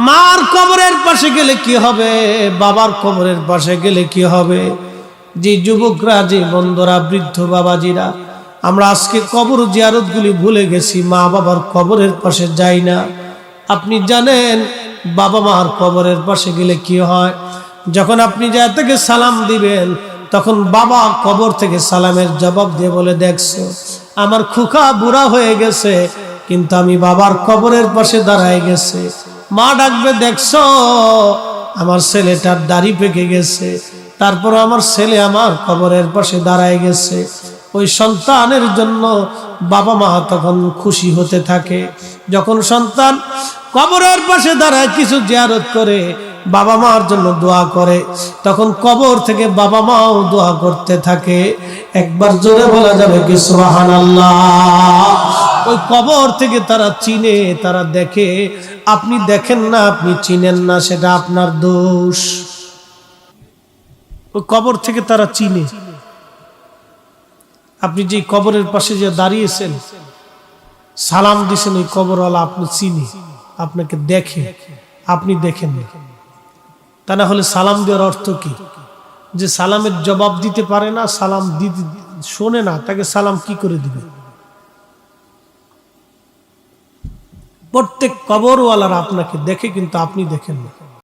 মার কবরের পাশে গেলে কি হবে, বাবার কবরের পাশে গেলে কি হবে। যে যুবকরা, যে বন্ধুরা, বৃদ্ধ বাবাজিরা, আমরা আজকে কবর জিয়ারতগুলি ভুলে গেছি, মা বাবার কবরের পাশে যাই না। আপনি জানেন বাবা মার কবরের পাশে গেলে কি হয়? যখন আপনি যা থেকে সালাম দিবেন, তখন বাবা কবর থেকে সালামের জবাব দিয়ে বলে, দেখছো আমার খুকা বুড়া হয়ে গেছে, কিন্তু আমি বাবার কবরের পাশে দাঁড়ায় গেছে। মা ডাকবে, দেখছো আমার ছেলেটার দাড়ি পেকে গেছে, তারপর আমার ছেলে আমার কবরের পাশে দাঁড়ায় গেছে। ওই সন্তানের জন্য বাবা মা তখন খুশি হতে থাকে। যখন সন্তান কবরের পাশে দাঁড়ায় কিছু জিয়ারত করে, বাবা মার জন্য দোয়া করে, তখন কবর থেকে বাবা মাও দোয়া করতে থাকে। একবার জোরে বলা যাবে কি সুবহানাল্লাহ। ওই কবর থেকে তারা চিনে, তারা দেখে। আপনি দেখেন না, আপনি চিনেন না, সেটা আপনার দোষ। ওই কবর থেকে তারা চিনে। আপনি যে কবরের পাশে যে দাঁড়িয়েছেন, সালাম দিছেন, ওই কবরওয়ালা আপনি চিনে, আপনাকে দেখে, আপনি দেখেন না। তা না হলে সালাম দেওয়ার অর্থ কি? যে সালামের জবাব দিতে পারে না, সালাম দিতে শোনে না, তাকে সালাম কি করে দিবে? প্রত্যেক কবরওয়ালারা আপনাকে দেখে, কিন্তু আপনি দেখেন না।